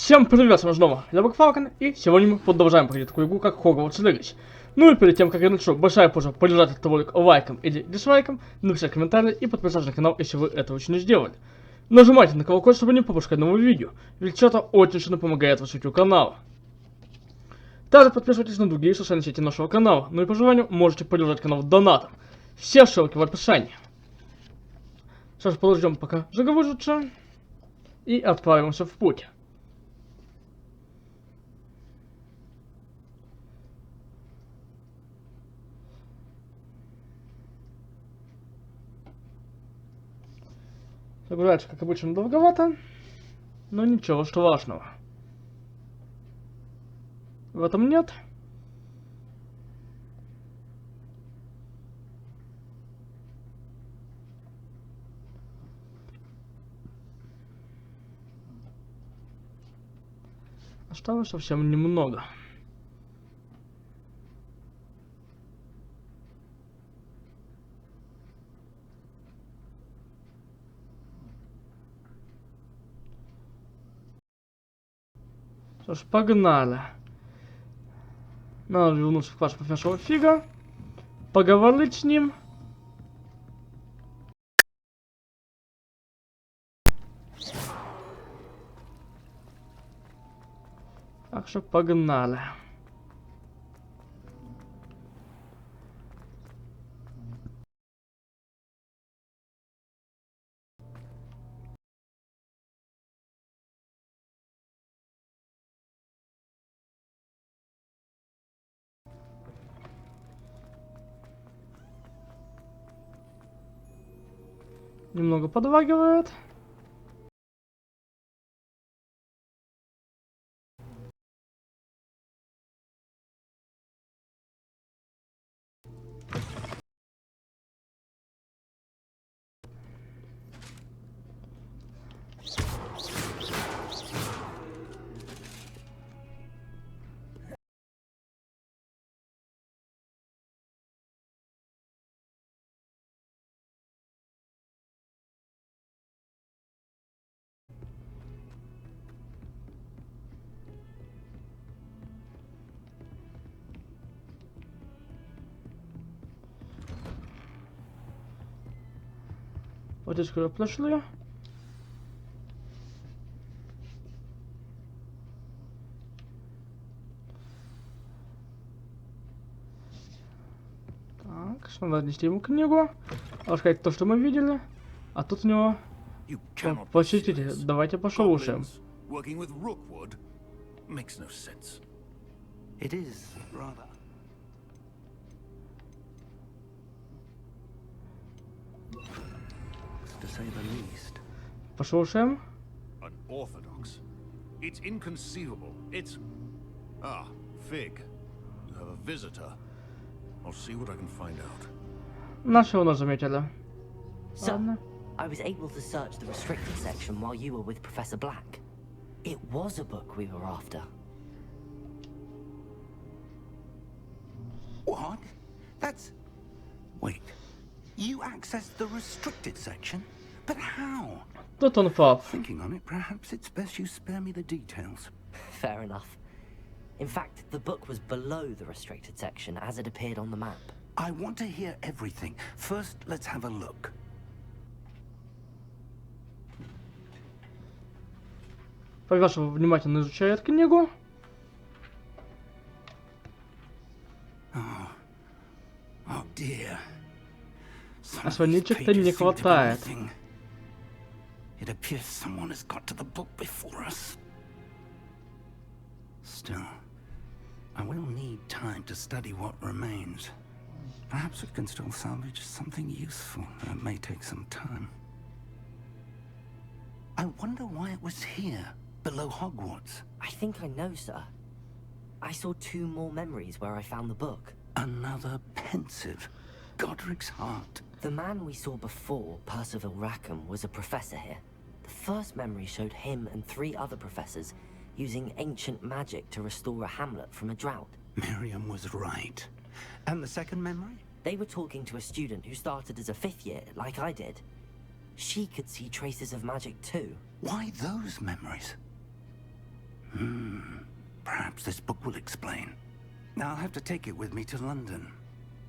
Всем привет, с вами снова я Фалкон, и сегодня мы продолжаем проходить такую игру, как Hogwarts Legacy. Ну и перед тем, как я начну, большая просьба поддержать этот ролик лайком или дизлайком, написать комментарий и подписаться на канал, если вы этого еще не сделали. Нажимайте на колокольчик, чтобы не пропускать новые видео, ведь это очень сильно помогает развитию канала. Также подписывайтесь на другие социальные сети нашего канала, ну и по желанию можете поддержать канал донатом. Все ссылки в описании. Сейчас подождем, пока загрузится, и отправимся в путь. Загружается, как обычно, долговато, но ничего страшного. В этом нет. Осталось совсем немного. Что ж, погнали. Надо вернуться в класс профессора Фига, поговорить с ним. Так что погнали. Немного подвагивает. Вот здесь куда прошли. Так, что надо отнести ему книгу. Рассказать то, что мы видели. А тут у него... Посетите, давайте послушаем. Послушаем. Unorthodox. It's inconceivable. It's... Ah, Fig. You have a visitor. I'll see what I can find out. Нашего нас заметили. So, I was able to search the restricted section while you were with Professor Black. It was a book we were after. What? That's... Wait. You accessed the restricted section? But how? Тут он пап. Thinking on it, perhaps it's best you spare me the details. Fair enough. In fact, the book was below the restricted section as it appeared on the map. I want to hear everything. First, let's have a look. Повешал внимательно изучает книгу. Oh dear. А страничек-то не хватает. It appears someone has got to the book before us. Still, I will need time to study what remains. Perhaps we can still salvage something useful, but it may take some time. I wonder why it was here, below Hogwarts. I think I know, sir. I saw 2 more memories where I found the book. Another pensive. Godric's heart. The man we saw before, Percival Rackham, was a professor here. The first memory showed him and 3 other professors using ancient magic to restore a hamlet from a drought. Miriam was right. And the second memory? They were talking to a student who started as a 5th year, like I did. She could see traces of magic too. Why those memories? Perhaps this book will explain. Now I'll have to take it with me to London.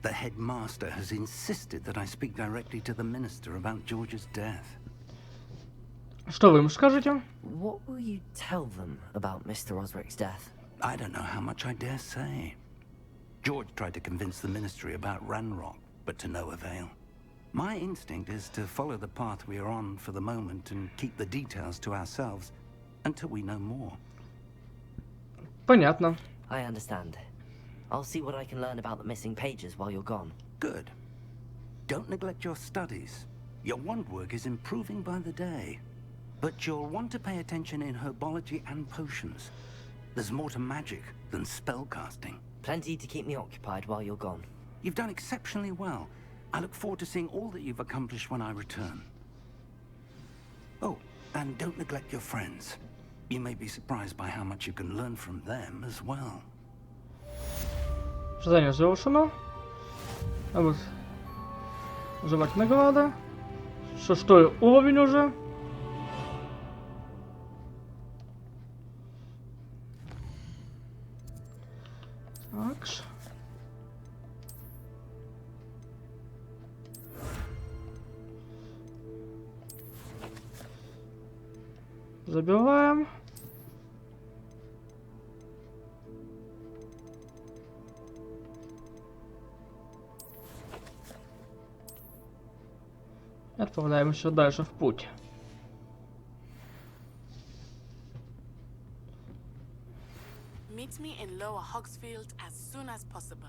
The headmaster has insisted that I speak directly to the minister about George's death. Что вы ему скажете? What will you tell them about Mr. Osric's death? I don't know how much I dare say. George tried to convince the ministry about Ranrock, but to no avail. My instinct is to follow the path we are on for the moment and keep the details to ourselves until we know more. Понятно. I understand. I'll see what I can learn about the missing pages while you're gone. Good. Don't neglect your studies. Your wand work is improving by the day. But you'll want to pay attention in herbology and potions. There's more to magic than spellcasting. Plenty to keep me occupied while you're gone. You've done exceptionally well. I look forward to seeing all that you've accomplished when I return. Oh, and don't neglect your friends. You may be surprised by how much you can learn from them as well. Задание завершено. А вот забрать награда. 6-й уровень уже. Такс. Забиваем. И отправляемся дальше в путь. Meet me in Lower Hogsfield as soon as possible.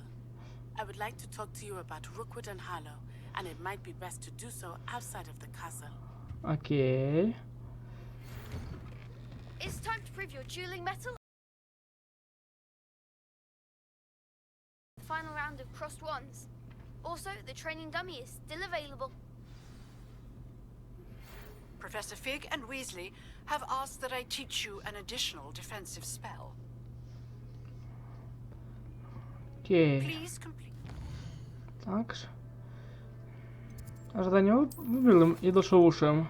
I would like to talk to you about Rookwood and Harlow, and it might be best to do so outside of the castle. Окей. It's time to prove your dueling mettle. The final round of crossed wands. Also, the training dummy is still available. Professor Fig and Weasley have asked that I teach you an additional defensive spell. Окей. Please complete. Такс. Ожидание выберем и дослушаем.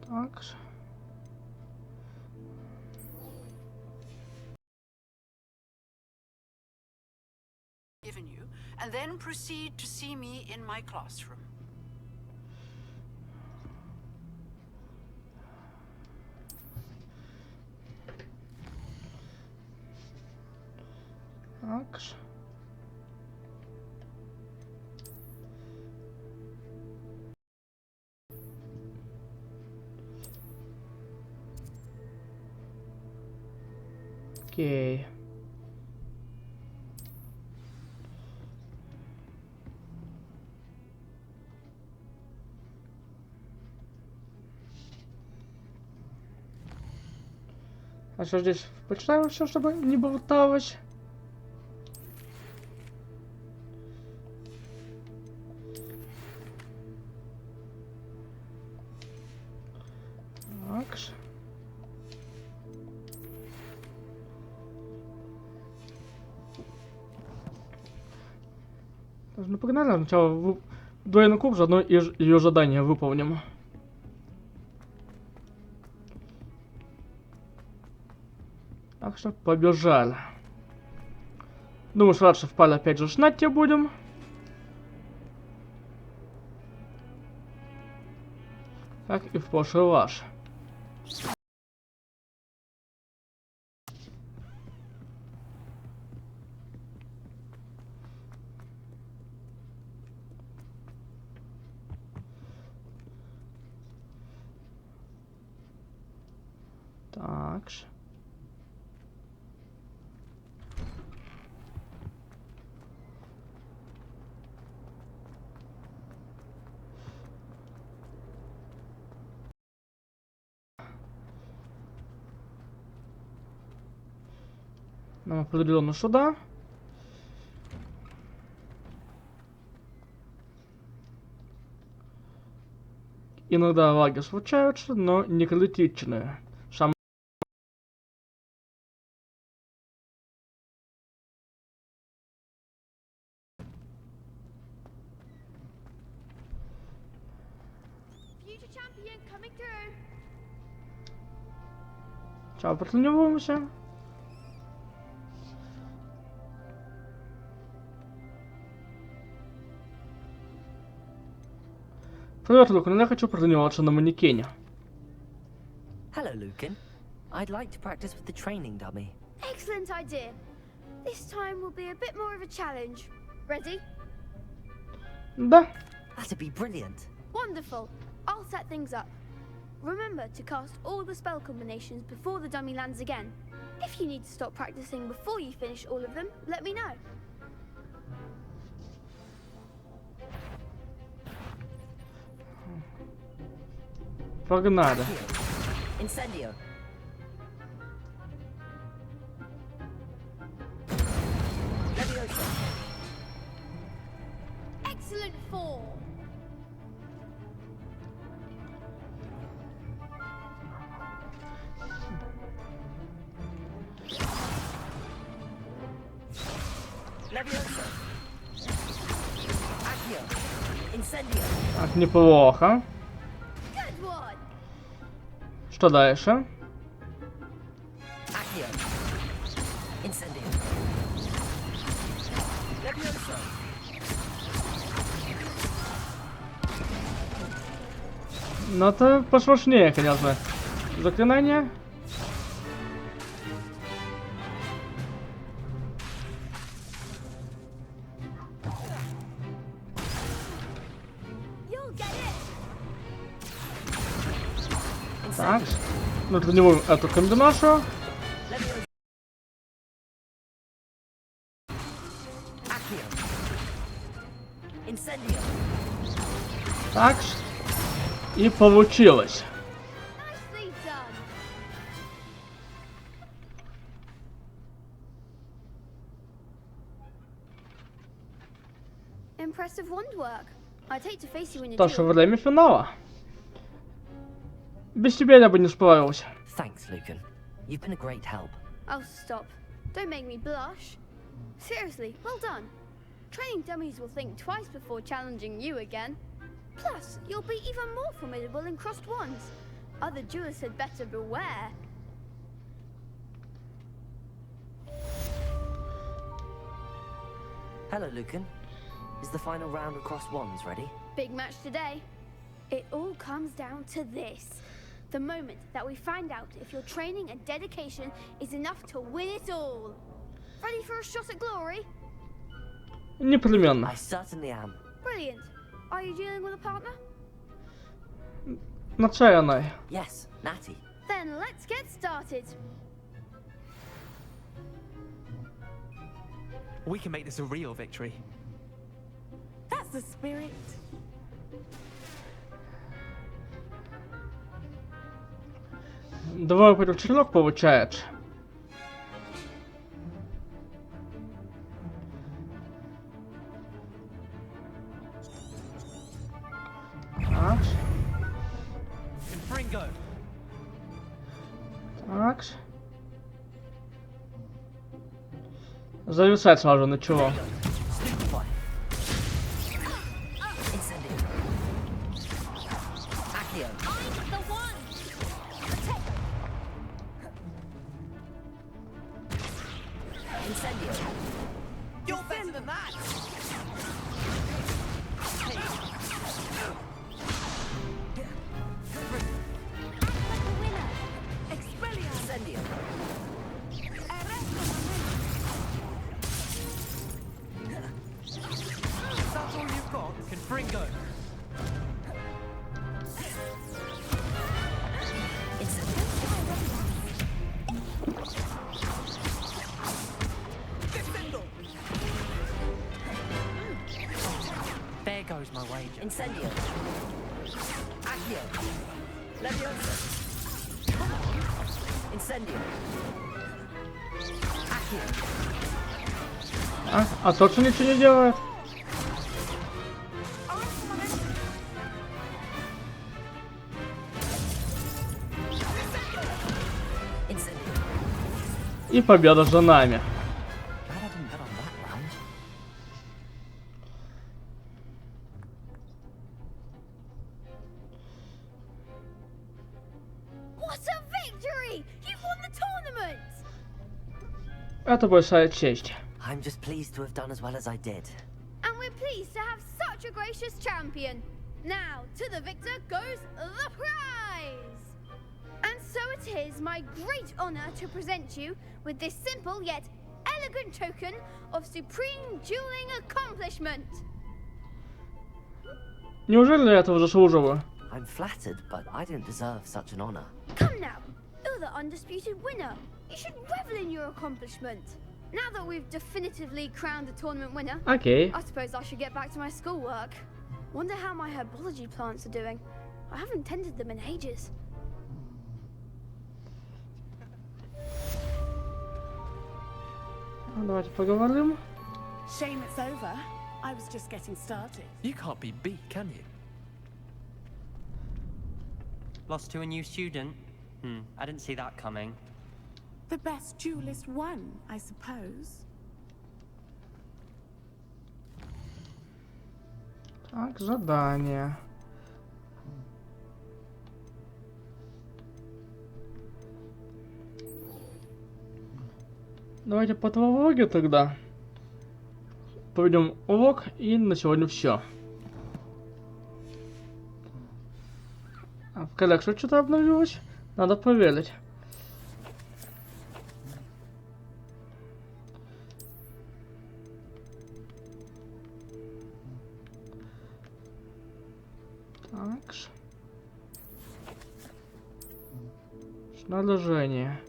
Такс. Given you, and then proceed to see me in my classroom. Такс. Окей. А что здесь? Почитаем все, чтобы не болталось. Такс. Ну погнали, сначала дуэльный клуб, заодно и ее задание выполним. Так что побежали. Думаю, сразу в пале опять же шнать тебе будем. Как и в прошлый раз. Такс. Нам определенно сюда. Иногда лаги случаются, но не критичные. Future champion coming through. Чао, потренируемся. Привет, Лукан, я хочу потренироваться на манекене. Hello, Lucan. I'd like to practice with the training dummy. Excellent idea. This time will be a bit more of a challenge. Ready? Да. That'd be brilliant. Wonderful. I'll set things up. Remember to cast all the spell combinations before the dummy lands again. If you need to stop practicing before you finish all of them, let me know. Погнали. Incendio. Leviosa. Excellent form. Leviosa. Accio. Incendio. Так, неплохо. Good one. Что дальше? Accio. Incendio. Leviosa. Ну, это посложнее, конечно. Заклинание. You'll get it. Так. Ну, тренируем эту комбинацию. Leviosa. Accio. Incendio. Так. И получилось. Nicely done. Impressive wand work. I'd hate to face you in a То, что duel. время финала. Без тебя я бы не справился. Thanks, Lucan. You've been a great help. Oh, stop. Don't make me blush. Seriously, well done. Training dummies will think twice before challenging you again. Plus, you'll be even more formidable in crossed wands. Other duelists had better beware. Hello, Lucan. Is the final round of crossed wands ready? Big match today. It all comes down to this. The moment that we find out if your training and dedication is enough to win it all. Ready for a shot at glory? Непременно. I certainly am. Brilliant. Are you dealing with a partner? Нацеленной. Yes, Natty. Then let's get started. We can make this a real victory. That's the spirit. Двое против 4 получается. Так. Confringo. Так. Зависать сразу начало. Stupefy. Incendio. Accio. The one. Incendio. You're better than that. Incendio. That's all you've got. Confringo. Incendio. There goes my wager. Incendio. Accio. Leviosa. Incendio. Accio. А точно ничего не делает? И победа за нами. Glad I didn't bet on that round. What a victory! You've won the tournament! Это большая честь. I'm just pleased to have done as well as I did. And we're pleased to have such a gracious champion. Now, to the victor goes the prize! And so it is my great honor to present you with this simple yet elegant token of supreme dueling accomplishment. Неужели я этого заслуживаю? I'm flattered, but I don't deserve such an honor. Come now, you're the undisputed winner. You should revel in your accomplishment. Now that we've definitively crowned the tournament winner, Окей. I suppose I should get back to my schoolwork. Wonder how my herbology plants are doing. I haven't tended them in ages. Давайте поговорим. Shame it's over. I was just getting started. You can't be beat, can you? Lost to a new student? I didn't see that coming. The best duelist won, I suppose. Так, задание. Давайте по травологии тогда. Проведем урок, и на сегодня все. В коллекцию что-то обновилось. Надо проверить. Так. Снаряжение.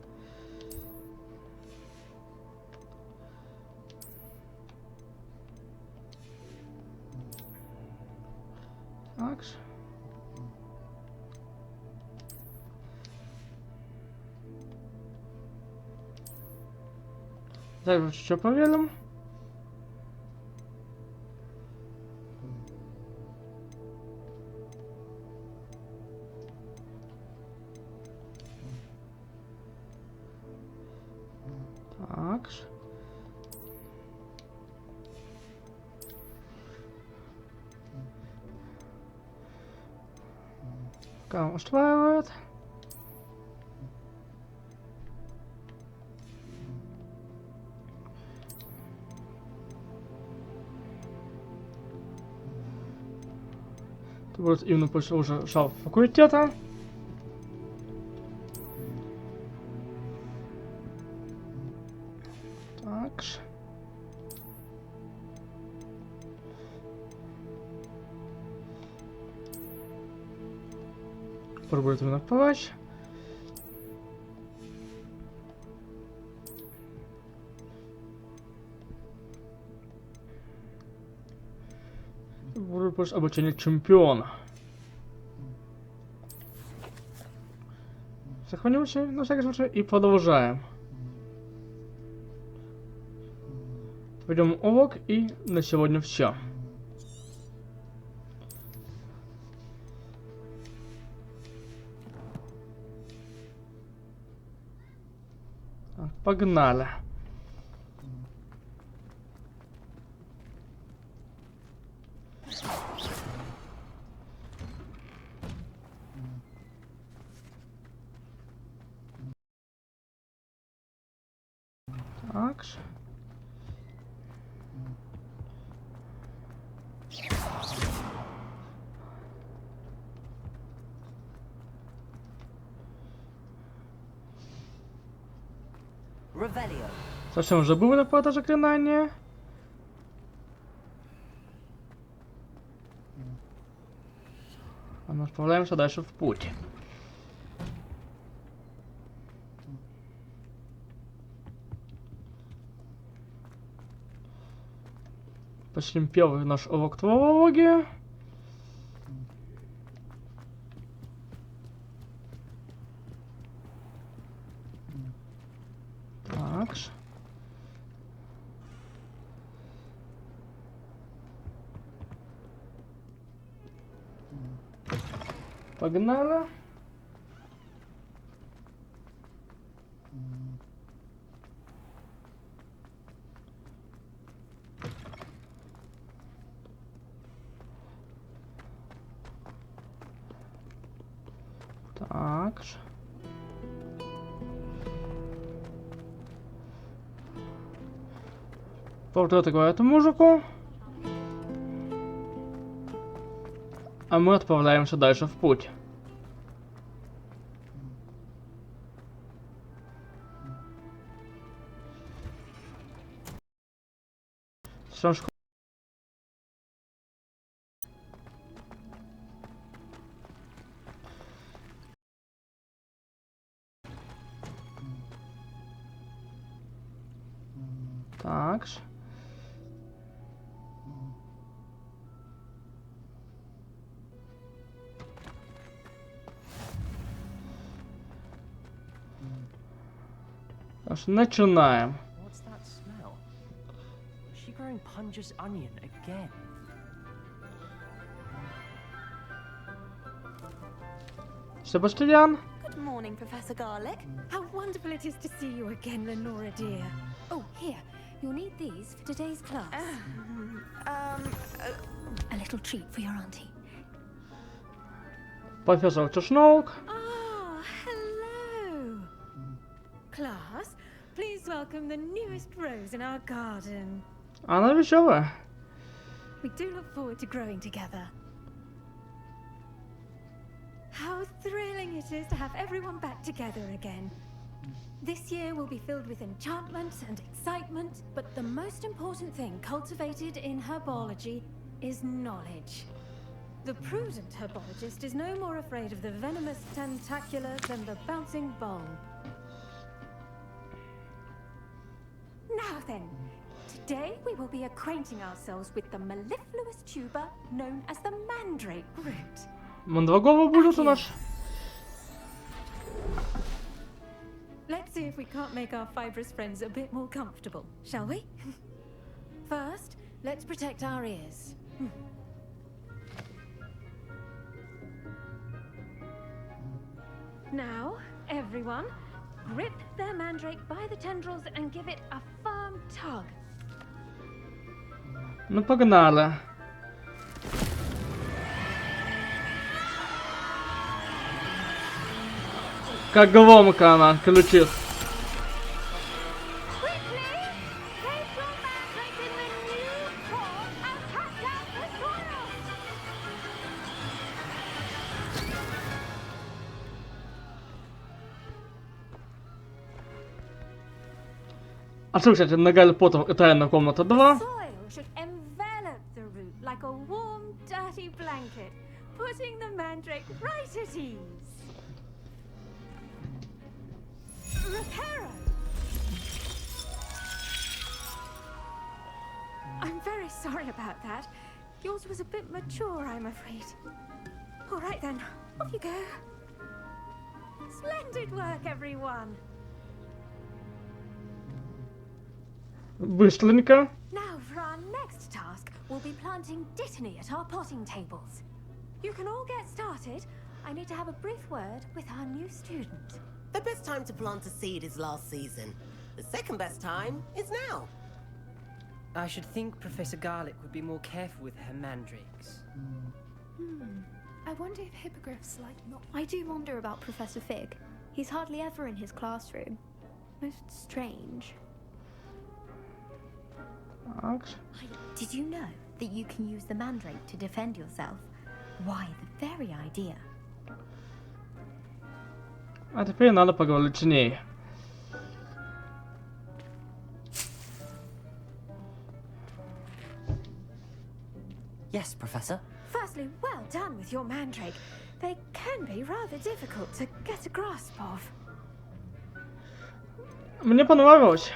Так. Так, что проверим? Так. Кого устраивает? Это будет именно после уже шал факультета. Так. Пробует именно плащ. Будет просто обучение чемпиона. Сохранимся на всякий случай и продолжаем. Ведем урок, и на сегодня все. Погнали. Так. Revelio. Совсем забыли про это заклинание. А мы отправляемся дальше в путь. Почнем первый наш урок травологии. Так. Погнали. Так. Портрет играет музыку. А мы отправляемся дальше в путь. Так. Начинаем. What's that smell? Is she growing Punja's onion again? Себастьян. Good morning, Professor Garlick. How wonderful it is to see you again, Lenora dear. Oh, here. You'll need these for today's class. A little treat for your auntie. Профессор Чешноук. Ah, hello. Class, please welcome the newest rose in our garden. Она веселая. We do look forward to growing together. How thrilling it is to have everyone back together again. This year will be filled with enchantment and excitement, but the most important thing cultivated in herbology is knowledge. The prudent herbologist is no more afraid of the venomous tentacular than the bouncing bone. Now then, today we will be acquainting ourselves with the mellifluous tuber known as the mandrake root. Мандрагова будет у нас. Let's see if we can't make our fibrous friends a bit more comfortable, shall we? First, let's protect our ears. Now, everyone, grip their mandrake by the tendrils and give it a firm tug. Ну погнали. Как громко она кричит. А что, кстати, на Гарри Поттер и Тайная комната 2. Like a warm, dirty blanket, putting the mandrake right at ease. Reparo! I'm very sorry about that. Yours was a bit mature, I'm afraid. All right then, off you go. Splendid work, everyone. Быстренько. Now for our next task, we'll be planting dittany at our potting tables. You can all get started. I need to have a brief word with our new student. The best time to plant a seed is last season. The second best time is now. I should think Professor Garlick would be more careful with her mandrakes. I wonder if hippogriffs like not. I do wonder about Professor Fig. He's hardly ever in his classroom. Most strange. Did you know that you can use the mandrake to defend yourself? Why, the very idea. А теперь надо поговорить с ней. Yes, Professor. Firstly, well done with your mandrake. They can be rather difficult to get a grasp of. Мне понравилось.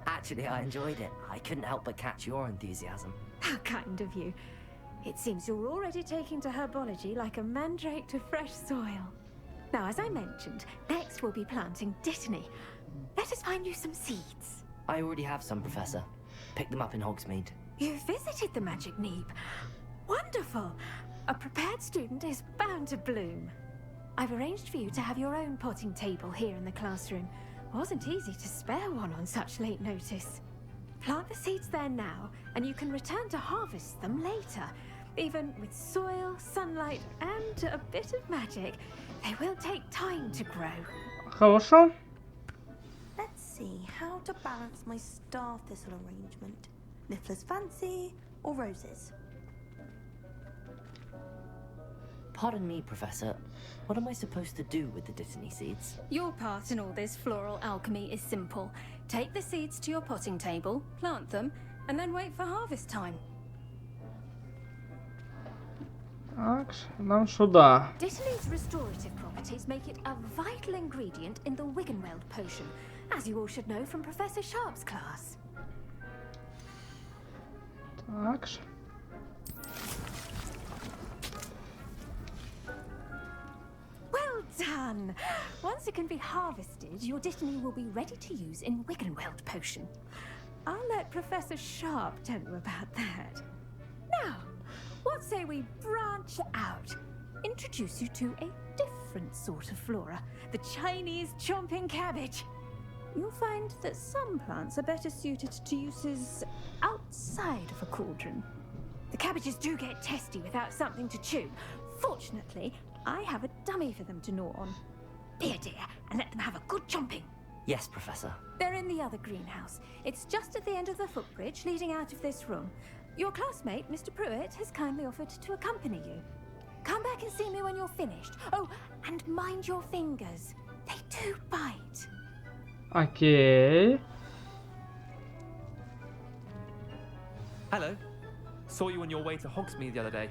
Actually, I enjoyed it. I couldn't help but catch your enthusiasm. How kind of you. It seems you're already taking to herbology like a mandrake to fresh soil. Now, as I mentioned, next we'll be planting dittany. Let us find you some seeds. I already have some, Professor. Picked them up in Hogsmeade. You visited the Magic Neep. Wonderful. A prepared student is bound to bloom. I've arranged for you to have your own potting table here in the classroom. Wasn't easy to spare one on such late notice. Plant the seeds there now, and you can return to harvest them later. Even with soil, sunlight, and a bit of magic, they will take time to grow. Хорошо. Let's see how to balance my star thistle arrangement. Niffler's fancy or roses? Pardon me, Professor. What am I supposed to do with the Dittany seeds? Your part in all this floral alchemy is simple. Take the seeds to your potting table, plant them, and then wait for harvest time. Так, нам сюда. Dittany's restorative properties make it a vital ingredient in the Wiggenweld potion, as you all should know from Professor Sharp's class. Так. Well done! Once it can be harvested, your Dittany will be ready to use in Wiggenweld potion. I'll let Professor Sharp tell you about that. Now, what say we branch out? Introduce you to a different sort of flora, the Chinese chomping cabbage. You'll find that some plants are better suited to uses outside of a cauldron. The cabbages do get testy without something to chew. Fortunately, I have a dummy for them to gnaw on. Be a dear and let them have a good chomping. Yes, Professor. They're in the other greenhouse. It's just at the end of the footbridge leading out of this room. Your classmate, Mr. Pruitt, has kindly offered to accompany you. Come back and see me when you're finished. Oh, and mind your fingers. They do bite. Окей. Hello. Saw you on your way to Hogsmeade the other day.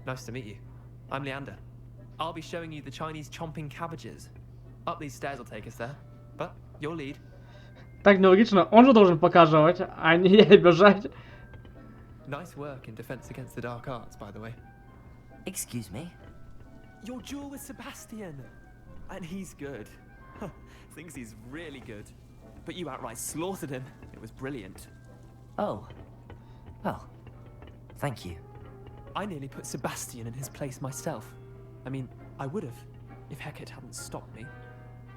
Nice to meet you. I'm Leander. I'll be showing you the Chinese chomping cabbages. Up these stairs will take us there. But your lead. Так нелогично, он же должен показывать, а не я бежать. Nice work in defense against the dark arts, by the way. Excuse me? Your duel with Sebastian. And he's good. Thinks he's really good. But you outright slaughtered him. It was brilliant. Oh. Well, thank you. I nearly put Sebastian in his place myself. I mean, I would have, if Hecate hadn't stopped me.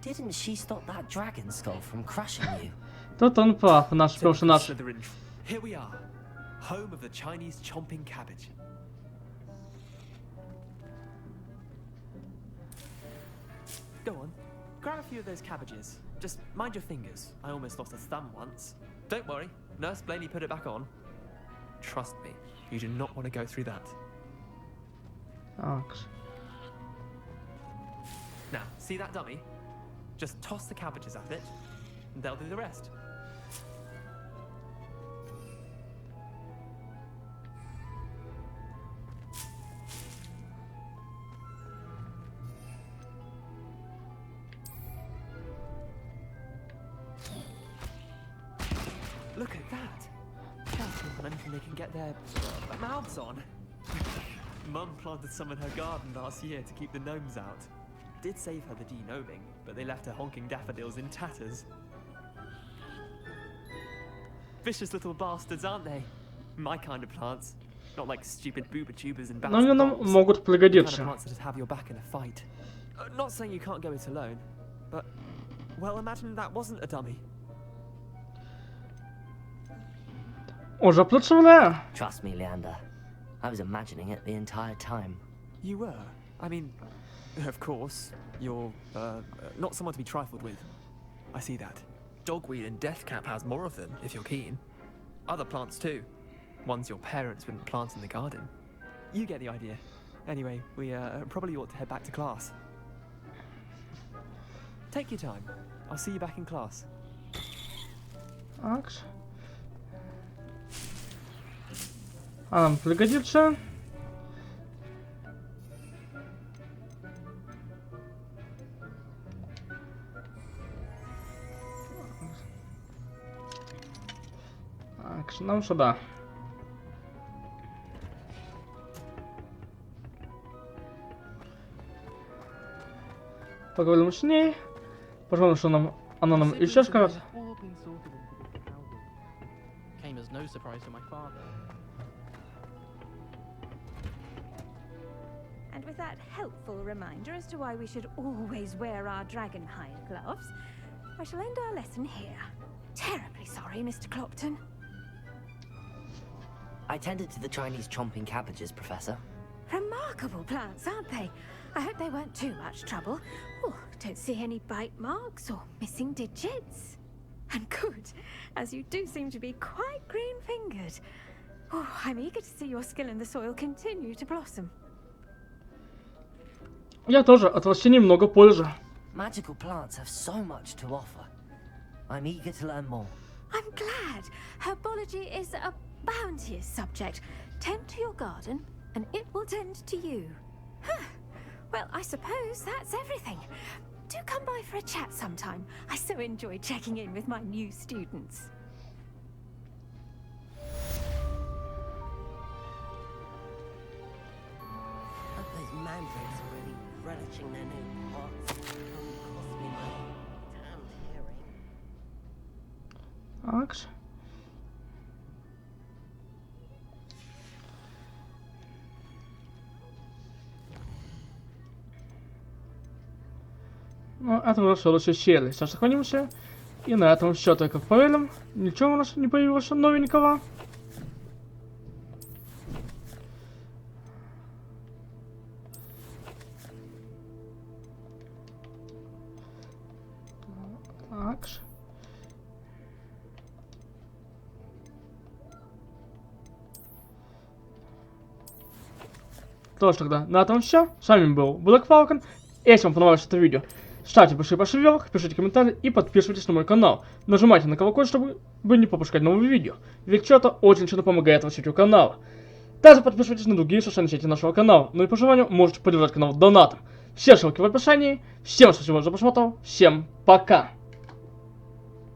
Didn't she stop that dragon skull from crushing you? Тут он прав, наш персонаж. Here we are, home of the Chinese chomping cabbage. Go on, grab a few of those cabbages. Just mind your fingers. I almost lost a thumb once. Don't worry, Nurse Blaney put it back on. Trust me, you do not want to go through that. Так. Now, see that dummy? Just toss the cabbages at it, and they'll do the rest. Look at that! Can't on anything they can get their mouths on. Mum planted some in her garden last year to keep the gnomes out. Did save her the de-gnoming, but they left her honking daffodils in tatters. Vicious little bastards, aren't they? My kind of plants. Not like stupid booba-tubers and bats Но они and нам dogs. могут The kind пригодиться. of plants that just have your back in a fight. Not saying you can't go it alone, but... Well, imagine that wasn't a dummy. Уже представляю. Trust me, Leander. I was imagining it the entire time. You were? I mean, of course, you're, not someone to be trifled with. I see that. Dogweed and deathcap has more of them, if you're keen. Other plants too. Ones your parents wouldn't plant in the garden. You get the idea. Anyway, we, probably ought to head back to class. Take your time. I'll see you back in class. Так. А нам пригодится. Так, нам сюда. Поговорим с ней. Пожалуй, что она нам еще скажет. Came as no surprise to my father. And with that helpful reminder as to why we should always wear our dragonhide gloves, I shall end our lesson here. Terribly sorry, Mr. Clopton. I tended to the Chinese chomping cabbages, Professor. Remarkable plants, aren't they? I hope they weren't too much trouble. Oh, don't see any bite marks or missing digits. And good, as you do seem to be quite green-fingered. Oh, I'm eager to see your skill in the soil continue to blossom. Я тоже от растений много пользы. Magical plants have so much to offer. I'm eager to learn more. I'm glad. Herbology is a bounteous subject. Tend to your garden, and it will tend to you. Huh. Well, I suppose that's everything. Do come by for a chat sometime. I so enjoy checking in with my new students. Hope those mandrakes are really relishing their new pots. Cost me my damned hearing. Алекс. Ну, это уже следующая серия. Сейчас сохранимся. И на этом все. Только проверим. Ничего у нас не появилось новенького. Так. Что ж тогда, на этом все. С вами был Black Falcon. Если вам понравилось это видео, ставьте большие пальцы вверх, пишите комментарии и подписывайтесь на мой канал. Нажимайте на колокольчик, чтобы не пропускать новые видео. Ведь что-то очень сильно помогает развитию канала. Также подписывайтесь на другие социальные сети нашего канала. Ну и по желанию можете поддержать канал донатом. Все ссылки в описании. Всем спасибо за просмотр. Всем пока.